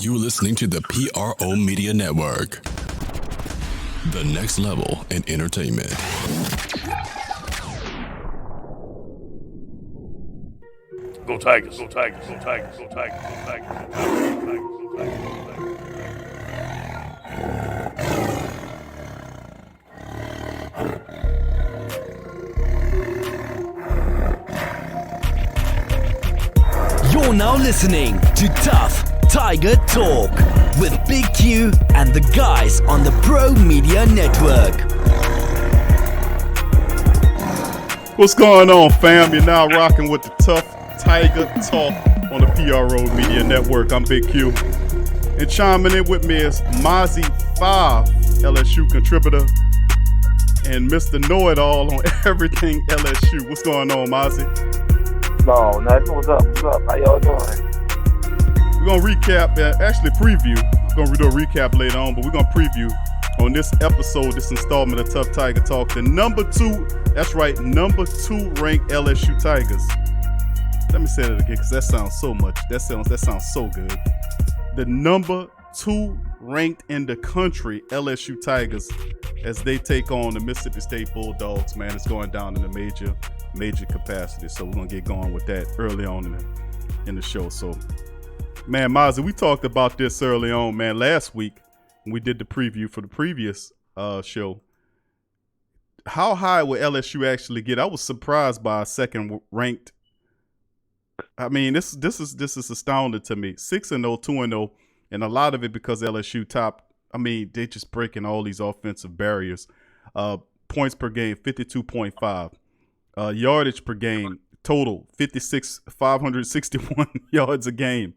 You're listening to the PRO Media Network, the next level in entertainment. Go Tigers, go Tigers, go Tigers, go Tigers, go Tigers, go Tigers, go Tigers, go Tigers, go Tigers. You're now listening to Tough Tiger Talk with Big Q and the guys on the Pro Media Network. What's going on, fam? You're now rocking with the Tough Tiger Talk on the PRO Media Network. I'm Big Q. And chiming in with me is Mazzi Five, LSU contributor, and Mr. Know-It-All on everything LSU. What's going on, Mazzi? No, nothing. What's up? How y'all doing? We're going to recap, actually preview. We're going to do a recap later on, but we're going to preview on this episode, this installment of Tough Tiger Talk, the number 2, that's right, number 2 ranked LSU Tigers. Let me say that again because that sounds so good. The number 2 ranked in the country LSU Tigers as they take on the Mississippi State Bulldogs. Man, it's going down in a major capacity. So we're going to get going with that early on in the show. So, man, Mazzi, we talked about this early on, man, last week when we did the preview for the previous show. How high would LSU actually get? I was surprised by a second ranked. I mean, this is astounding to me. 6-0, 2-0, and a lot of it because LSU they just breaking all these offensive barriers. Points per game, 52.5. Yardage per game, total 561 yards a game.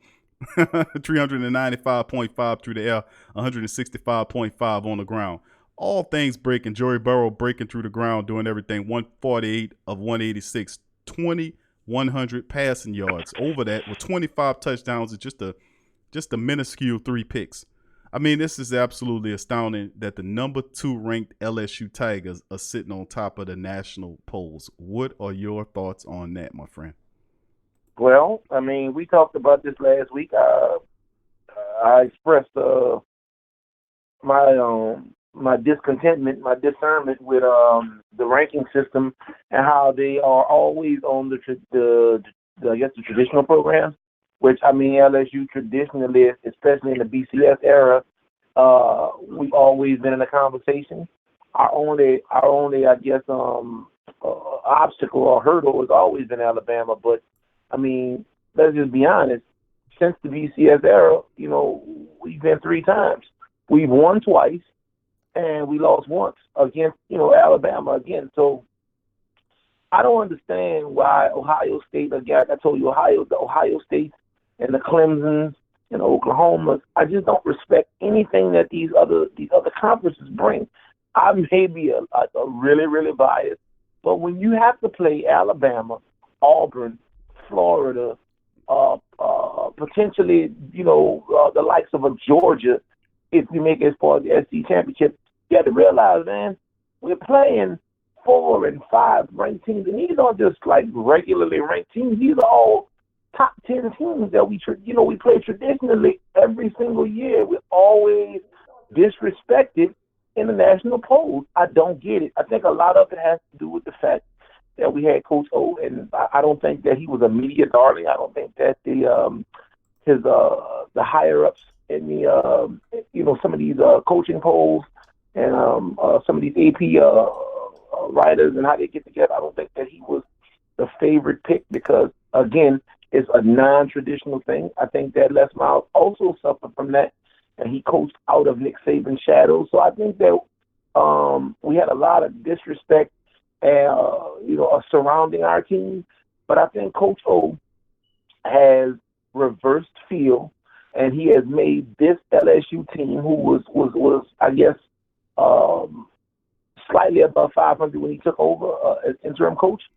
395.5 through the air, 165.5 on the ground. All things breaking. Joey Burrow breaking through the ground, doing everything. 148 of 186, 2,100 passing yards. Over that with 25 touchdowns and just a minuscule 3 picks. I mean, this is absolutely astounding that the number 2 ranked LSU Tigers are sitting on top of the national polls. What are your thoughts on that, my friend? Well, I mean, we talked about this last week. I expressed my discontentment, my discernment with the ranking system and how they are always on the traditional programs, which, I mean, LSU traditionally, especially in the BCS era, we've always been in a conversation. Our only I guess, obstacle or hurdle has always been Alabama. But, I mean, let's just be honest. Since the BCS era, we've been 3 times. We've won twice, and we lost once against, Alabama again. So I don't understand why Ohio State, again, I told you, the Ohio State and the Clemsons and Oklahomas, I just don't respect anything that these other conferences bring. I may be a really, really biased, but when you have to play Alabama, Auburn, Florida, potentially, the likes of a Georgia, if we make it as far as the SC championship, you have to realize, man, we're playing 4 and 5 ranked teams, and these aren't just like regularly ranked teams. These are all top 10 teams that we play traditionally every single year. We're always disrespected in the national polls. I don't get it. I think a lot of it has to do with the fact that we had Coach O, and I don't think that he was a media darling. I don't think that the higher ups in the some of these coaching polls and some of these AP writers and how they get together, I don't think that he was the favorite pick because, again, it's a non-traditional thing. I think that Les Miles also suffered from that, and he coached out of Nick Saban's shadow. So I think that we had a lot of disrespect surrounding our team. But I think Coach O has reversed field, and he has made this LSU team, who was I guess, slightly above 500 when he took over as interim coach.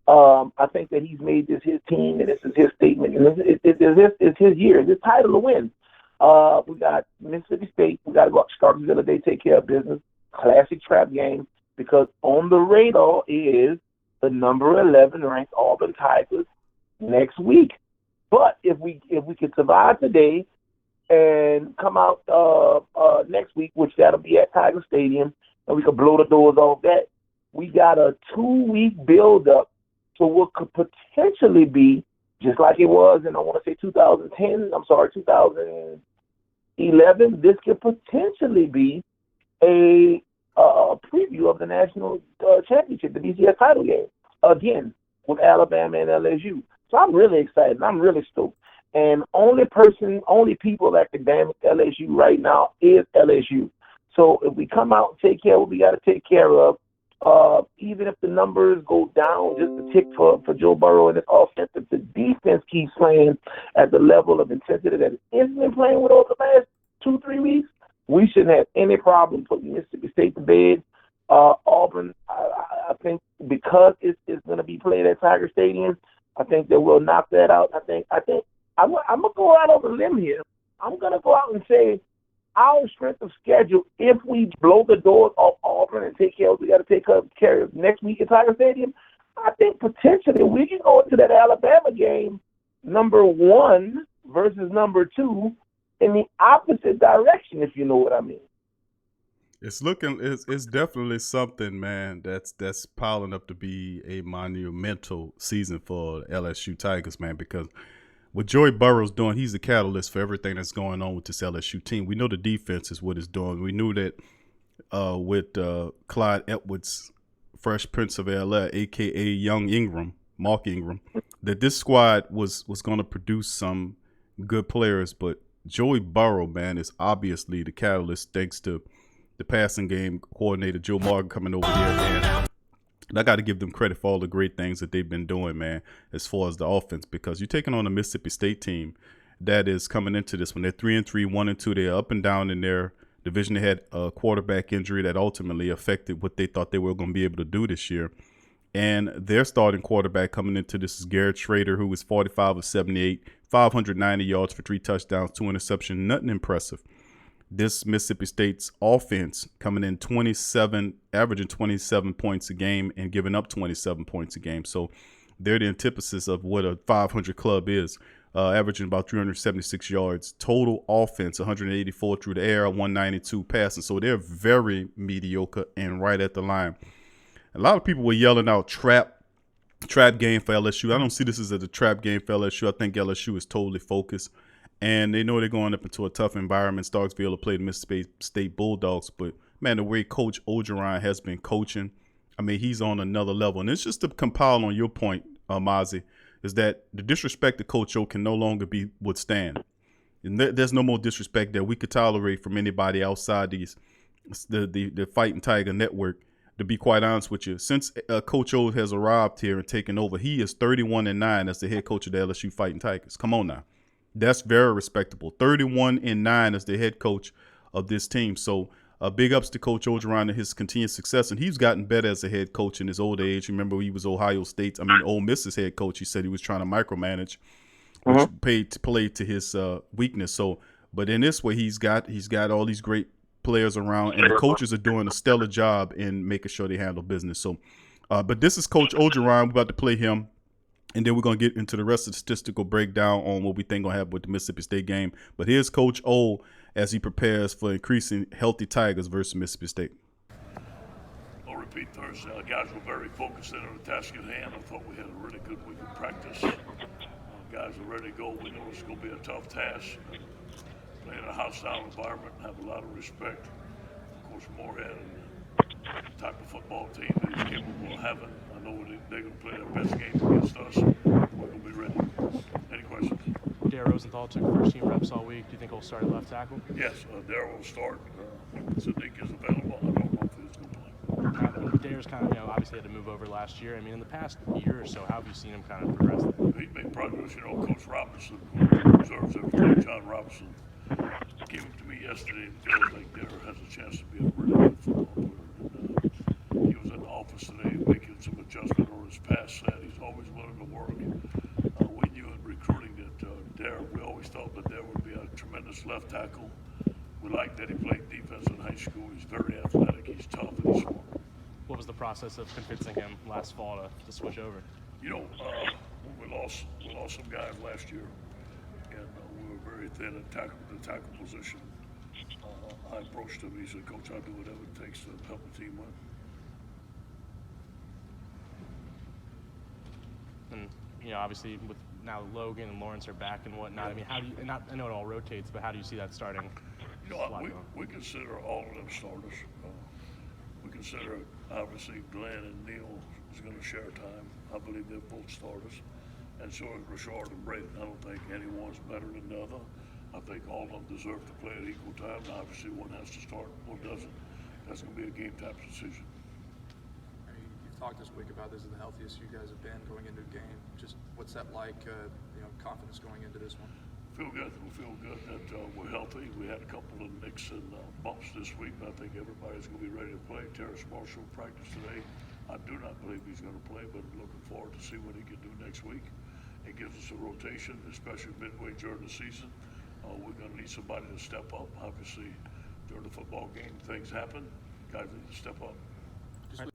I think that he's made this his team, and this is his statement, and it's his year, it's his title to win. We got Mississippi State. We got to go up to Starkville today, take care of business. Classic trap game, because on the radar is the number 11 ranked Auburn Tigers next week. But if we can survive today, and come out next week, which that'll be at Tiger Stadium, and we can blow the doors off that. We got a 2-week build-up to what could potentially be, just like it was in, I want to say 2011, this could potentially be a preview of the national championship, the BCS title game, again, with Alabama and LSU. So I'm really excited. I'm really stoked. And only people that can damage LSU right now is LSU. So if we come out and take care of what we got to take care of, even if the numbers go down just a tick for Joe Burrow and his offense, if the defense keeps playing at the level of intensity that it's been playing with over the last 2-3 weeks, we shouldn't have any problem putting Mississippi State to bed. Auburn, I think because it's going to be played at Tiger Stadium, I think that we'll knock that out. I think I'm going to go out on a limb here. I'm going to go out and say our strength of schedule, if we blow the doors off Auburn and take care of what we got to take care of next week at Tiger Stadium, I think potentially we can go into that Alabama game number 1 versus number 2 in the opposite direction, if you know what I mean. It's definitely something, man, that's piling up to be a monumental season for LSU Tigers, man, because what Joey Burrow's doing, he's the catalyst for everything that's going on with this LSU team. We know the defense is what it's doing. We knew that with Clyde Edwards, Fresh Prince of Bel-Air, a.k.a. Young Ingram, Mark Ingram, that this squad was going to produce some good players. But Joey Burrow, man, is obviously the catalyst thanks to the passing game coordinator, Joe Morgan, coming over there, man. And I got to give them credit for all the great things that they've been doing, man, as far as the offense, because you're taking on a Mississippi State team that is coming into this when they're 3-3, 1-2. They're up and down in their division. They had a quarterback injury that ultimately affected what they thought they were going to be able to do this year. And their starting quarterback coming into this is Garrett Schrader, who was 45 of 78, 590 yards for 3 touchdowns, 2 interceptions, nothing impressive. This Mississippi State's offense coming in averaging 27 points a game and giving up 27 points a game. So they're the antithesis of what a 500 club is, averaging about 376 yards. Total offense, 184 through the air, 192 passing. So they're very mediocre and right at the line. A lot of people were yelling out trap game for LSU. I don't see this as a trap game for LSU. I think LSU is totally focused. And they know they're going up into a tough environment. Starksville will play the Mississippi State Bulldogs. But, man, the way Coach Orgeron has been coaching, I mean, he's on another level. And it's just to compile on your point, Mazzi, is that the disrespect to Coach O can no longer be withstand. And there's no more disrespect that we could tolerate from anybody outside the Fighting Tiger network. To be quite honest with you, since Coach O has arrived here and taken over, he is 31-9 as the head coach of the LSU Fighting Tigers. Come on now. That's very respectable. 31-9 as the head coach of this team. So big ups to Coach Orgeron and his continued success. And he's gotten better as a head coach in his old age. Remember, he was Ole Miss's head coach. He said he was trying to micromanage, which played to his weakness. So, but in this way, he's got all these great players around, and the coaches are doing a stellar job in making sure they handle business. So, but this is Coach Orgeron. We're about to play him. And then we're going to get into the rest of the statistical breakdown on what we think going to happen with the Mississippi State game. But here's Coach O as he prepares for increasing healthy Tigers versus Mississippi State. I'll repeat Thursday. The guys were very focused in on the task at hand. I thought we had a really good week of practice. Guys are ready to go. We know it's going to be a tough task. Play in a hostile environment and have a lot of respect. Of course, Moorhead and the type of football team that he's capable of having. I know they're going to play their best game against us. We're going to be ready. Any questions? Dare Rosenthal took first-team reps all week. Do you think he'll start at left tackle? Yes, Dare will start. Sadiq is available. I don't know if he's going to play. Dare's kind of, obviously had to move over last year. I mean, in the past year or so, how have you seen him kind of progress there? He made progress. Coach Robinson, who observes everything, John Robinson, gave it to me yesterday and feels like Dare has a chance to be a really good football player. He was in the office today making some adjustment on his pass set. He's always willing to work. We knew in recruiting that Dare, we always thought that Dare would be a tremendous left tackle. We like that he played defense in high school. He's very athletic. He's tough and he's smart. What was the process of convincing him last fall to switch over? We lost some guys last year, and we were very playing the tackle position. I approached him. He said, "Coach, I'll do whatever it takes to help the team win." And obviously with now Logan and Lawrence are back and whatnot. I mean, how do you? And I know it all rotates, but how do you see that starting? We consider all of them starters. We consider obviously Glenn and Neil is going to share time. I believe they're both starters, and so is Rashard and Braden. I don't think anyone's better than the other. I think all of them deserve to play at equal time. Now, obviously, one has to start, one doesn't. That's going to be a game type decision. You've talked this week about this is the healthiest you guys have been going into a game. Just what's that like? Confidence going into this one. Feel good. We feel good that we're healthy. We had a couple of nicks and bumps this week, but I think everybody's going to be ready to play. Terrace Marshall practiced today. I do not believe he's going to play, but looking forward to see what he can do next week. It gives us a rotation, especially midway during the season. We're going to need somebody to step up. Obviously, during the football game, things happen. Guys need to step up. That's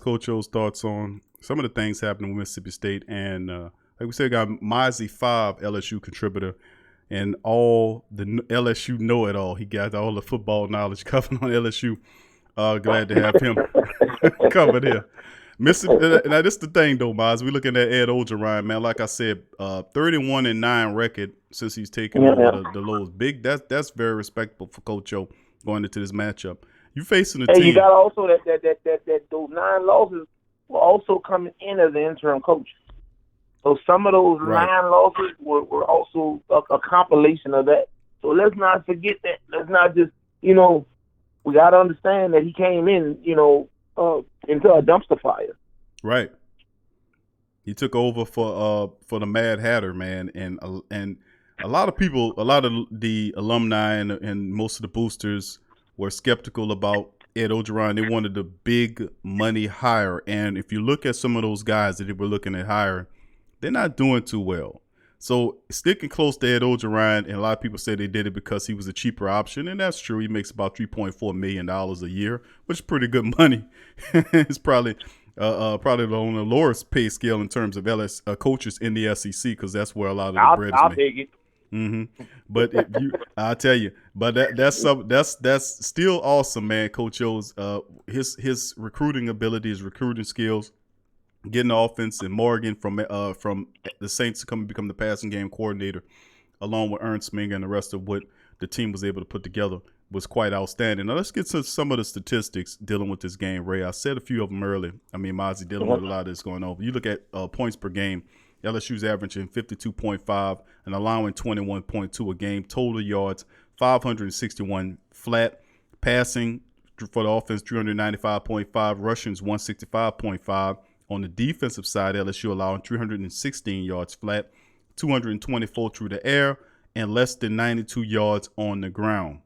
Coach O's thoughts on some of the things happening with Mississippi State. And like we said, got Mazzi Five, LSU contributor, and all the LSU know-it-all. He got all the football knowledge covered on LSU. Glad to have him covered here. Mississippi, now this is the thing though, Maz. We looking at Ed Ogeron, man. Like I said, 31-9 record since he's taken over the Lowe's. Big. That's very respectable for Coach O going into this matchup. You facing a team. You got also that those 9 losses were also coming in as an interim coach. So some of those 9 losses were also a compilation of that. So let's not forget that. Let's not just we got to understand that he came in into a dumpster fire. Right. He took over for the Mad Hatter, man, and a lot of people, a lot of the alumni and most of the boosters were skeptical about Ed Ogeron. They wanted the big money hire, and if you look at some of those guys that they were looking at hiring, they're not doing too well. So sticking close to Ed Ogeron, and a lot of people say they did it because he was a cheaper option, and that's true. He makes about $3.4 million a year, which is pretty good money. It's probably on the lowest pay scale in terms of coaches in the SEC, because that's where a lot of the bread is made. I'll take it. Mm-hmm. But I'll tell you, but that's still awesome, man. Coach O's his recruiting ability, his recruiting skills, getting the offense, and Morgan from the Saints to come and become the passing game coordinator, along with Ernst Minger and the rest of what the team was able to put together, was quite outstanding. Now let's get to some of the statistics dealing with this game, Ray. I said a few of them earlier. I mean, Mazzi dealing with a lot of this going on. You look at points per game. LSU's averaging 52.5 and allowing 21.2 a game. Total yards, 561 flat. Passing for the offense, 395.5. Rushing's 165.5. On the defensive side, LSU allowing 316 yards flat, 224 through the air, and less than 92 yards on the ground.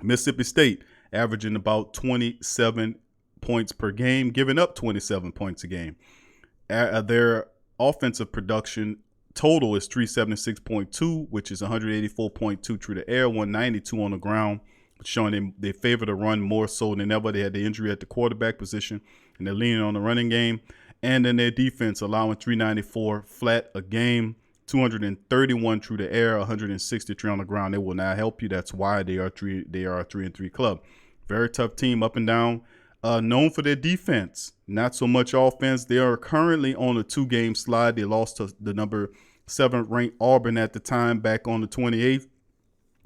Mississippi State averaging about 27 points per game, giving up 27 points a game. Their offensive production total is 376.2, which is 184.2 through the air, 192 on the ground, showing they favor the run more so than ever. They had the injury at the quarterback position, and they're leaning on the running game. And then their defense allowing 394 flat a game, 231 through the air, 163 on the ground. They will not help you. That's why they are a 3-3 club. Very tough team up and down. Known for their defense, not so much offense. They are currently on a 2-game slide. They lost to the number 7 ranked Auburn at the time, back on the 28th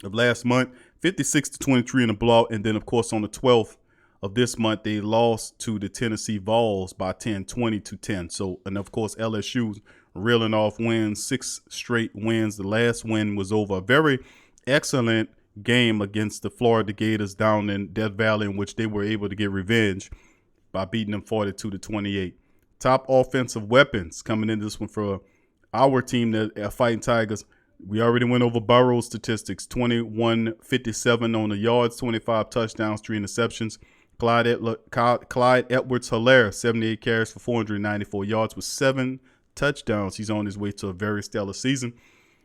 of last month, 56-23 in a blowout. And then, of course, on the 12th of this month, they lost to the Tennessee Vols by 10, 20-10. So, and of course, LSU's reeling off wins, 6 straight wins. The last win was over a very excellent game against the Florida Gators down in Death Valley, in which they were able to get revenge by beating them 42-28. Top offensive weapons coming in this one for our team, the Fighting Tigers. We already went over Burrow's statistics: 21-57 on the yards, 25 touchdowns, 3 interceptions. Clyde Edwards-Helaire, 78 carries for 494 yards with 7 touchdowns. He's on his way to a very stellar season.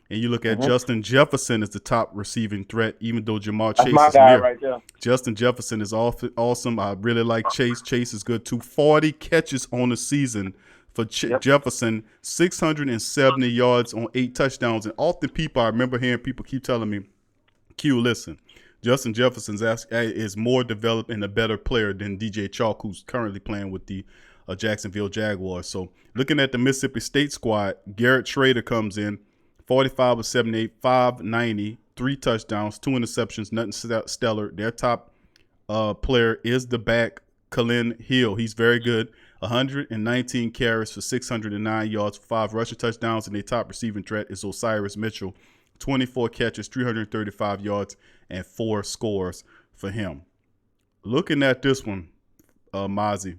And you look at Justin Jefferson as the top receiving threat, even though Jamar Chase my is guy near. right there. Justin Jefferson is awesome. I really like Chase. Chase is good too. 40 catches on the season for Jefferson, 670 yards on 8 touchdowns. And often I remember hearing people keep telling me, Q, listen, Justin Jefferson is more developed and a better player than DJ Chalk, who's currently playing with the Jacksonville Jaguars. So looking at the Mississippi State squad, Garrett Schrader comes in, 45 of 78, 590, 3 touchdowns, 2 interceptions, nothing stellar. Their top player is the back, Khalil Hill. He's very good. 119 carries for 609 yards, 5 rushing touchdowns, and their top receiving threat is Osiris Mitchell. 24 catches, 335 yards, and 4 scores for him. Looking at this one, Mazzi,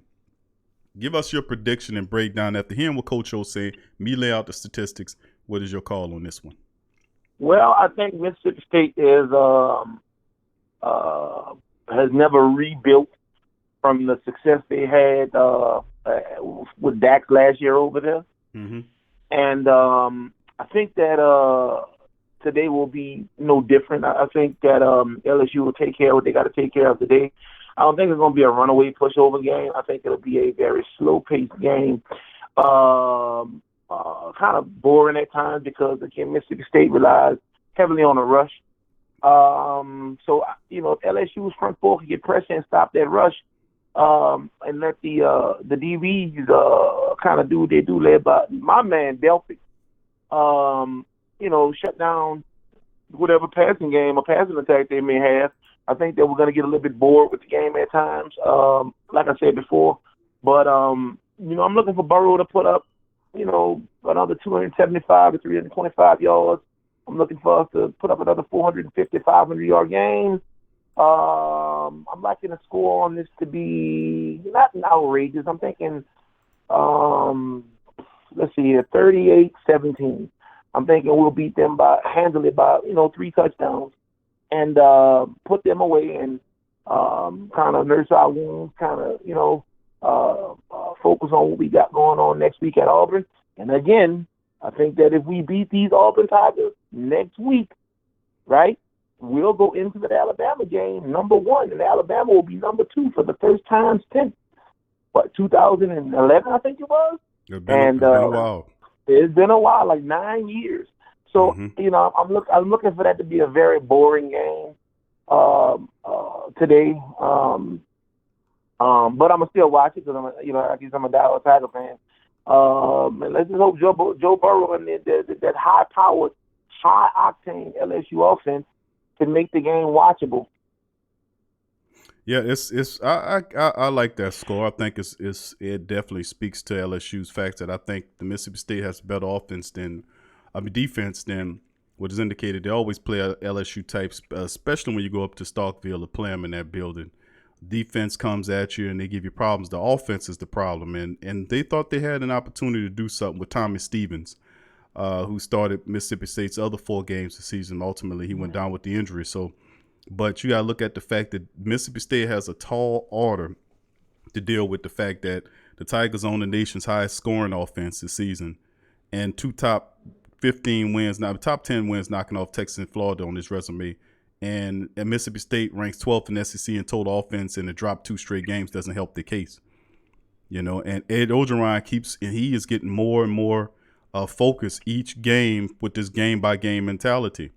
give us your prediction and breakdown after hearing what Coach O said. Me lay out the statistics. What is your call on this one? Well, I think Mississippi State has never rebuilt from the success they had with Dax last year over there. Mm-hmm. And I think that today will be no different. I think that LSU will take care of what they got to take care of today. I don't think it's going to be a runaway pushover game. I think it'll be a very slow-paced game. Kind of boring at times because, again, Mississippi State relies heavily on a rush. So, if LSU's front four can get pressure and stop that rush and let the DBs kind of do what they do, led by my man, Delphi, shut down whatever passing game or passing attack they may have. I think that we're going to get a little bit bored with the game at times, like I said before. But, I'm looking for Burrow to put up, another 275 to 325 yards. I'm looking for us to put up another 450, 500-yard game. I'm liking the score on this to be not outrageous. I'm thinking, let's see here, 38-17. I'm thinking we'll beat them handily by 3 touchdowns and put them away and kind of nurse our wounds, kind of, focus on what we got going on next week at Auburn. And again, I think that if we beat these Auburn Tigers next week, right, we'll go into the Alabama game number 1, and Alabama will be number 2 for the first time since 2011, I think it was. It's been a while. It's been a while, like 9 years. So I'm looking for that to be a very boring game today. But I'm gonna still watch it because I'm a diehard Tiger fan. And let's just hope Joe Burrow and that high-powered, high-octane LSU offense can make the game watchable. Yeah, I like that score. I think it definitely speaks to LSU's fact that I think the Mississippi State has better defense than what is indicated. They always play LSU types, especially when you go up to Starkville to play them in that building. Defense comes at you and they give you problems. The offense is the problem, and they thought they had an opportunity to do something with Tommy Stevens, who started Mississippi State's other 4 games this season. Ultimately, he went down with the injury. So, but you got to look at the fact that Mississippi State has a tall order to deal with the fact that the Tigers own the nation's highest scoring offense this season, and 2 top 15 wins, now top 10 wins, knocking off Texas and Florida on his resume. And Mississippi State ranks 12th in SEC in total offense, and to drop 2 straight games doesn't help the case. And Ed Orgeron he is getting more and more focus each game with this game-by-game mentality.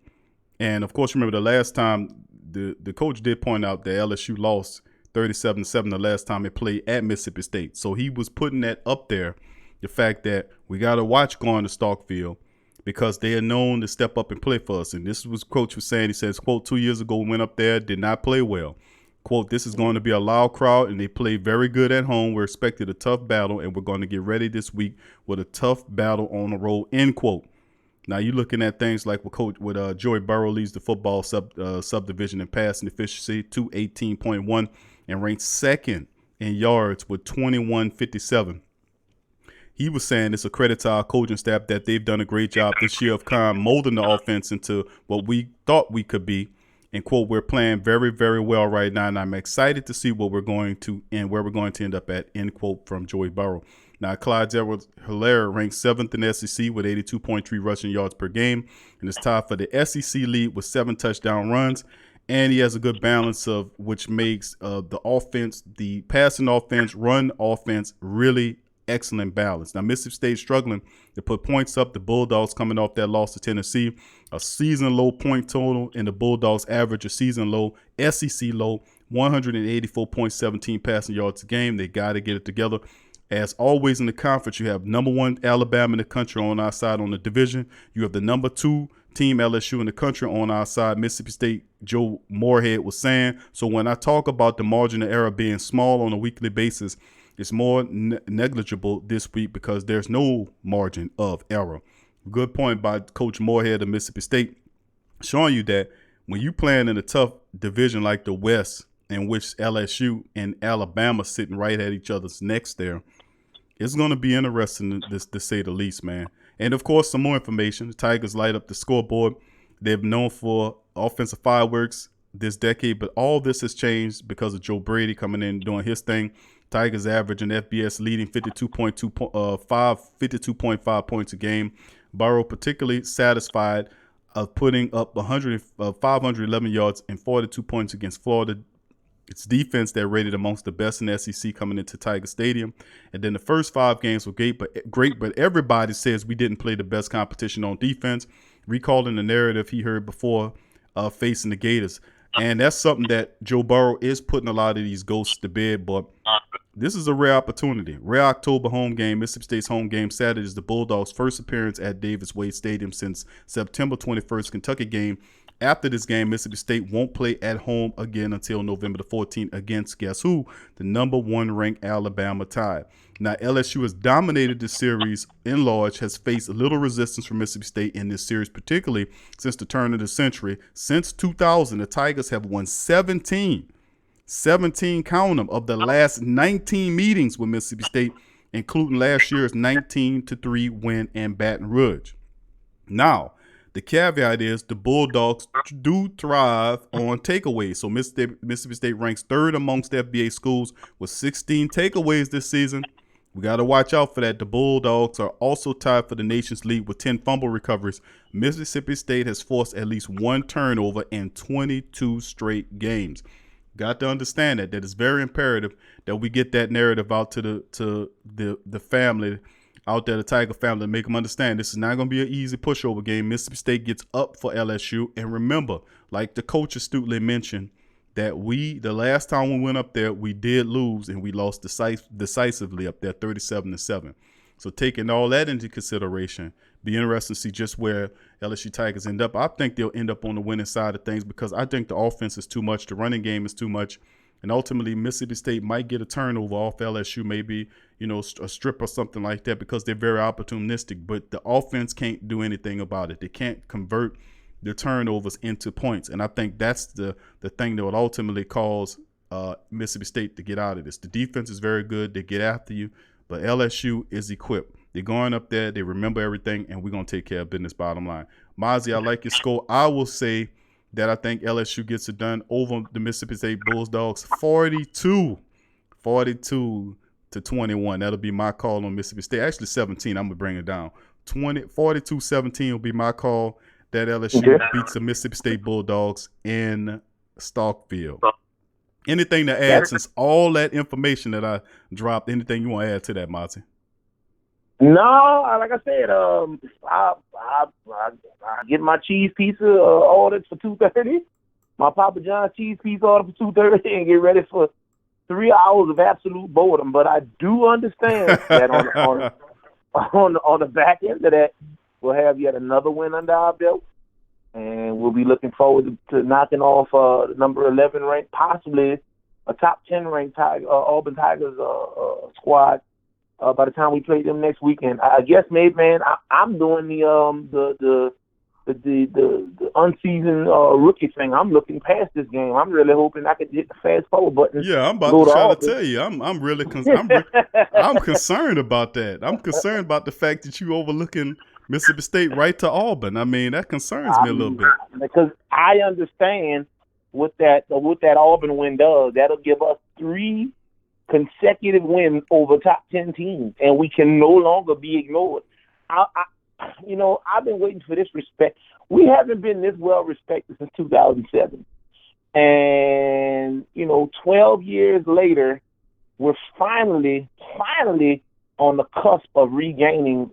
And, of course, remember the last time the coach did point out that LSU lost 37-7 the last time it played at Mississippi State. So he was putting that up there, the fact that we got to watch going to Starkville, because they are known to step up and play for us. And this was Coach was saying. He says, quote, 2 years ago we went up there, did not play well. Quote, this is going to be a loud crowd, and they play very good at home. We're expecting a tough battle, and we're going to get ready this week with a tough battle on the road, end quote. Now, you're looking at things like with Joey Burrow leads the football subdivision in passing efficiency, 218.1, and ranks 2nd in yards with 21.57. He was saying it's a credit to our coaching staff that they've done a great job this year of kind of molding the offense into what we thought we could be. And, quote, we're playing very, very well right now, and I'm excited to see what we're going to and where we're going to end up at, end quote, from Joey Burrow. Now, Clyde Edwards-Helaire ranks 7th in SEC with 82.3 rushing yards per game, and is tied for the SEC lead with 7 touchdown runs. And he has a good balance of which makes the offense, the passing offense, run offense really excellent balance. Now, Mississippi State struggling to put points up. The Bulldogs coming off that loss to Tennessee, a season low point total, and the Bulldogs average a season low, SEC low, 184.17 passing yards a game. They got to get it together. As always in the conference, you have number 1 Alabama in the country on our side on the division. You have the number 2 team LSU in the country on our side. Mississippi State, Joe Moorhead was saying. So when I talk about the margin of error being small on a weekly basis, it's more negligible this week because there's no margin of error. Good point by Coach Moorhead of Mississippi State, showing you that when you playing in a tough division like the West, in which LSU and Alabama sitting right at each other's necks there, it's going to be interesting to say the least, man. And, of course, some more information. The Tigers light up the scoreboard. They've known for offensive fireworks this decade, but all this has changed because of Joe Brady coming in doing his thing. Tigers average an FBS leading 52.5 points a game. Burrow particularly satisfied of putting up 511 yards and 42 points against Florida. It's defense that rated amongst the best in the SEC coming into Tiger Stadium. And then the first 5 games were great, but everybody says we didn't play the best competition on defense, recalling the narrative he heard before facing the Gators. And that's something that Joe Burrow is putting a lot of these ghosts to bed, but this is a rare opportunity. Rare October home game. Mississippi State's home game Saturday is the Bulldogs' first appearance at Davis Wade Stadium since September 21st Kentucky game. After this game, Mississippi State won't play at home again until November the 14th against, guess who? The number 1 ranked Alabama Tide. Now, LSU has dominated this series in large, has faced little resistance from Mississippi State in this series, particularly since the turn of the century. Since 2000, the Tigers have won 17, count them, of the last 19 meetings with Mississippi State, including last year's 19-3 win in Baton Rouge. Now, the caveat is the Bulldogs do thrive on takeaways. So Mississippi State ranks 3rd amongst FBA schools with 16 takeaways this season. We got to watch out for that. The Bulldogs are also tied for the nation's lead with 10 fumble recoveries. Mississippi State has forced at least 1 turnover in 22 straight games. Got to understand that it's very imperative that we get that narrative out to the family out there, the Tiger family, to make them understand this is not going to be an easy pushover game. Mississippi State gets up for LSU. And remember, like the coach astutely mentioned, that the last time we went up there, we did lose, and we lost decisively up there, 37-7. So taking all that into consideration, be interesting to see just where LSU Tigers end up. I think they'll end up on the winning side of things because I think the offense is too much, the running game is too much, and ultimately Mississippi State might get a turnover off LSU, maybe a strip or something like that, because they're very opportunistic. But the offense can't do anything about it. They can't convert the turnovers into points, and I think that's the thing that would ultimately cause Mississippi State to get out of this. The defense is very good. They get after you, but LSU is equipped. They're going up there. They remember everything, and we're going to take care of business, bottom line. Mazzi, I like your score. I will say that I think LSU gets it done over the Mississippi State Bulldogs 42-21. That'll be my call on Mississippi State. Actually, 17. I'm going to bring it down. 42-17 will be my call that LSU beats the Mississippi State Bulldogs in Starkville. Anything to add since all that information that I dropped? Anything you want to add to that, Mazzi? No, like I said, I get my cheese pizza ordered for $2.30. My Papa John's cheese pizza ordered for $2.30, and get ready for 3 hours of absolute boredom. But I do understand that on the back end of that, we'll have yet another win under our belt, and we'll be looking forward to knocking off the number 11 ranked, possibly a top 10 ranked Auburn Tigers squad. By the time we play them next weekend, I guess maybe, man, I'm doing the unseasoned rookie thing. I'm looking past this game. I'm really hoping I could hit the fast forward button. Yeah, I'm about to try to tell you, I'm really I'm concerned about that. I'm concerned about the fact that you overlooking Mississippi State right to Auburn. I mean, that concerns me a little bit because I understand what that Auburn win does. That'll give us 3 consecutive wins over top 10 teams, and we can no longer be ignored. I've been waiting for this respect. We haven't been this well respected since 2007, and 12 years later, we're finally on the cusp of regaining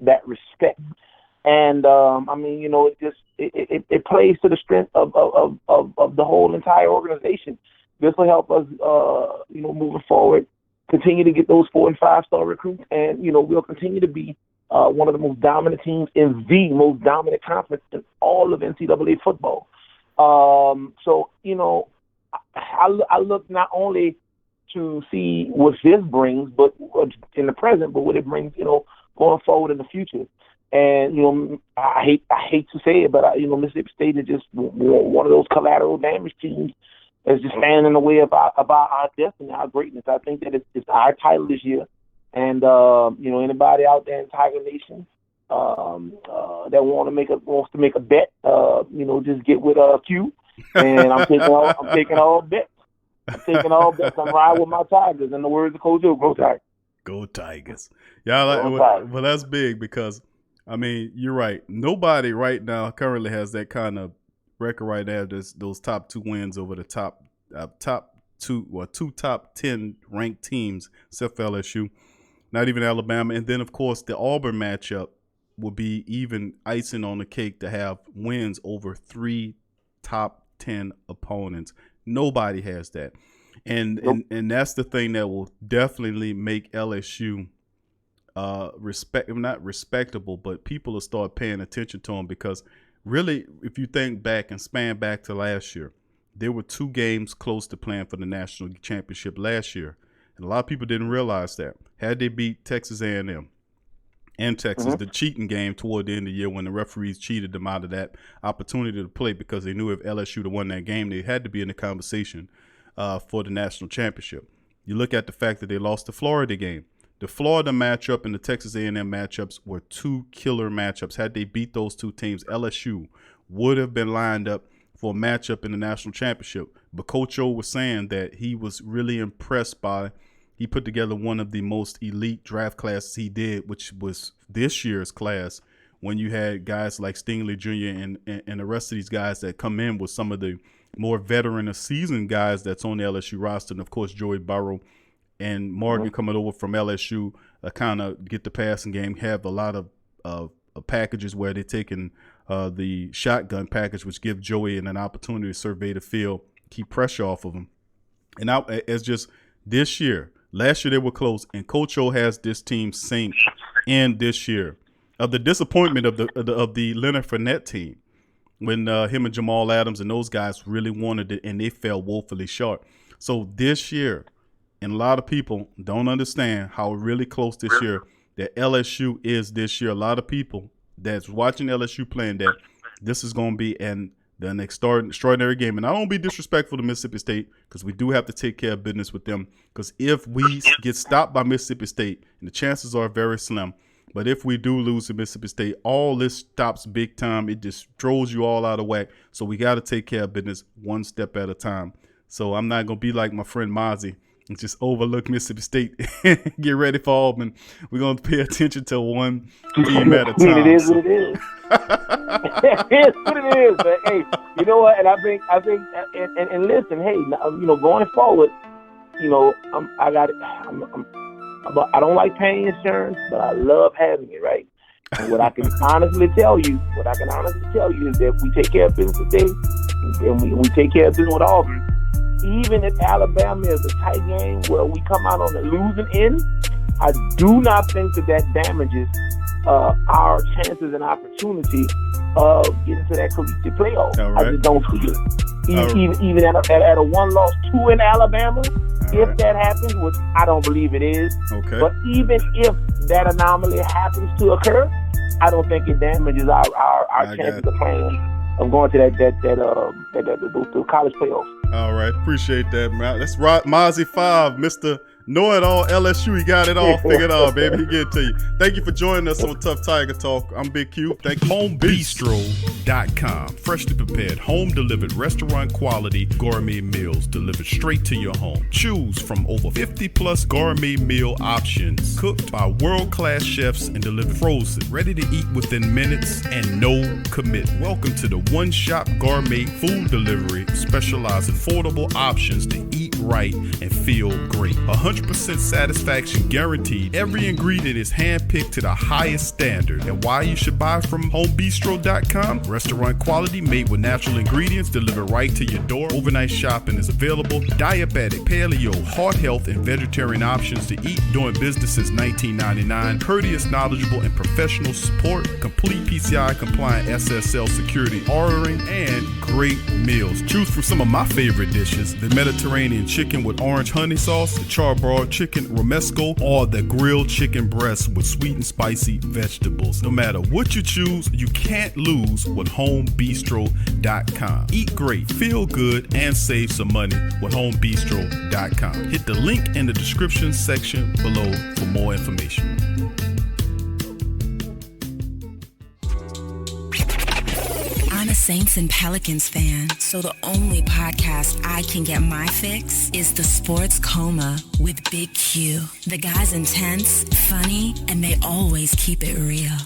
that respect. And I mean, you know, it plays to the strength of the whole entire organization. This will help us, you know, moving forward, continue to get those 4- and 5-star recruits, and you know, we'll continue to be one of the most dominant teams in the most dominant conference in all of NCAA football. So, you know, I look not only to see what this brings, but in the present, but what it brings, you know, going forward in the future. And, you know, I hate to say it, but, you know, Mississippi State is just one of those collateral damage teams that's just standing in the way about our destiny, our greatness. I think that it's our title this year. And, you know, anybody out there in Tiger Nation that wants to make a bet, you know, just get with Q. And I'm taking all bets. I'm riding with my Tigers. In the words of Coach Joe, go Tigers. Go Tigers. Yeah, well, that's big because, I mean, you're right. Nobody right now currently has that kind of record right now. Those top 2 wins over the top 2 top 10 ranked teams, except for LSU. Not even Alabama. And then, of course, the Auburn matchup will be even icing on the cake to have wins over 3 top 10 opponents. Nobody has that. And that's the thing that will definitely make LSU not respectable, but people will start paying attention to them, because really, if you think back and span back to last year, there were 2 games close to playing for the national championship last year. And a lot of people didn't realize that. Had they beat Texas A&M and Texas, the cheating game toward the end of the year when the referees cheated them out of that opportunity to play, because they knew if LSU had won that game, they had to be in the conversation for the national championship. You look at the fact that they lost the Florida game. The Florida matchup and the Texas A&M matchups were 2 killer matchups. Had they beat those 2 teams, LSU would have been lined up for a matchup in the national championship. But Coach O was saying that he was really impressed by, he put together one of the most elite draft classes he did, which was this year's class, when you had guys like Stingley Jr. and the rest of these guys that come in with some of the more veteran or seasoned guys that's on the LSU roster. And, of course, Joey Burrow and Morgan coming over from LSU kind of get the passing game, have a lot of packages where they're taking the shotgun package, which give Joey an opportunity to survey the field, keep pressure off of him. And now, as just this year, last year they were close, and Coach O has this team synced in this year. Of the disappointment of the Leonard Fournette team, when him and Jamal Adams and those guys really wanted it, and they fell woefully short. So this year, and a lot of people don't understand how really close this year that LSU is this year. A lot of people that's watching LSU playing that this is going to be an extraordinary game. And I don't be disrespectful to Mississippi State, because we do have to take care of business with them. Because if we get stopped by Mississippi State, and the chances are very slim, but if we do lose to Mississippi State, all this stops big time. It just throws you all out of whack. So we got to take care of business one step at a time. So I'm not going to be like my friend Mazzi and just overlook Mississippi State and get ready for Auburn. We're going to pay attention to one team at a time. It is what it is. It is what it is, man. Hey, you know what? And I think, and listen, hey, you know, going forward, you know, I don't like paying insurance, but I love having it, right? And what I can honestly tell you is that we take care of business today, and we take care of business with Auburn. Even if Alabama is a tight game where we come out on the losing end, I do not think that damages our chances and opportunity of getting to that collegiate playoff. Right. I just don't see it. Even at a 1-loss 2 in Alabama, if that happens, which I don't believe it is, but even if that anomaly happens to occur, I don't think it damages our chances of playing, of going to those college playoffs. All right, appreciate that, man. That's Mazzi Five, Mr. Know-It-All LSU. He got it all figured out, baby. He get it to you. Thank you for joining us on Tough Tiger Talk. I'm Big Q. Thank you. HomeBistro.com. Freshly prepared, home-delivered, restaurant-quality gourmet meals delivered straight to your home. Choose from over 50-plus gourmet meal options cooked by world-class chefs and delivered frozen, ready to eat within minutes and no commitment. Welcome to the one-shop gourmet food delivery, specialized affordable options to eat right and feel great. 100 100% satisfaction guaranteed. Every ingredient is handpicked to the highest standard. And why you should buy from homebistro.com? Restaurant quality made with natural ingredients delivered right to your door. Overnight shopping is available. Diabetic, paleo, heart health, and vegetarian options to eat. Doing business since 1999. Courteous, knowledgeable, and professional support. Complete PCI compliant SSL security ordering, and great meals. Choose from some of my favorite dishes: the Mediterranean chicken with orange honey sauce, the charbroiled chicken romesco, or the grilled chicken breast with sweet and spicy vegetables. No matter what you choose, you can't lose with homebistro.com. Eat great, feel good, and save some money with homebistro.com. Hit the link in the description section below for more information. I'm a Saints and Pelicans fan, so the only podcast I can get my fix is the Sports Coma with Big Q. The guy's intense, funny, and they always keep it real.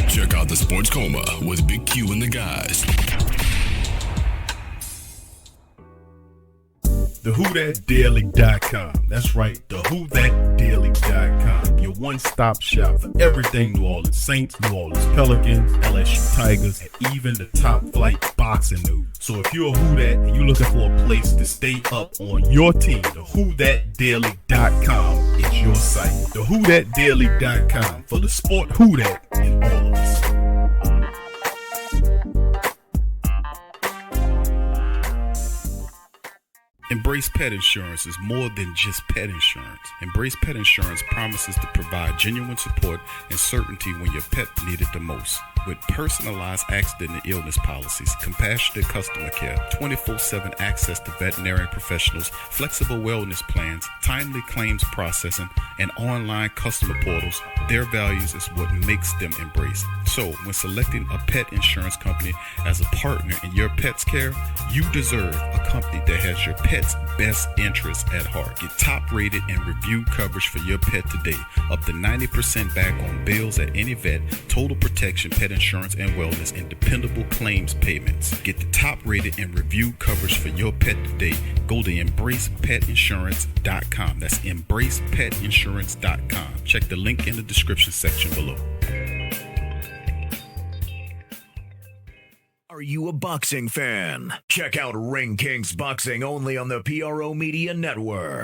Check out the Sports Coma with Big Q and the guys. TheWhoThatDaily.com. That's right, TheWhoThatDaily.com. Your one-stop shop for everything New Orleans Saints, New Orleans Pelicans, LSU Tigers, and even the top flight boxing news. So if you're a Who That and you're looking for a place to stay up on your team, TheWhoThatDaily.com is your site. TheWhoThatDaily.com for the sport Who That in all of us. Embrace Pet Insurance is more than just pet insurance. Embrace Pet Insurance promises to provide genuine support and certainty when your pet needs it the most. With personalized accident and illness policies, compassionate customer care, 24/7 access to veterinary professionals, flexible wellness plans, timely claims processing, and online customer portals, their values is what makes them Embrace. So, when selecting a pet insurance company as a partner in your pet's care, you deserve a company that has your pet's best interests at heart. Get top-rated and reviewed coverage for your pet today. Up to 90% back on bills at any vet, total protection, pet insurance and wellness, and dependable claims payments. Get the top-rated and reviewed coverage for your pet today. Go to EmbracePetInsurance.com. That's EmbracePetInsurance.com. Check the link in the description section below. Are you a boxing fan? Check out Ring Kings Boxing only on the PRO Media Network.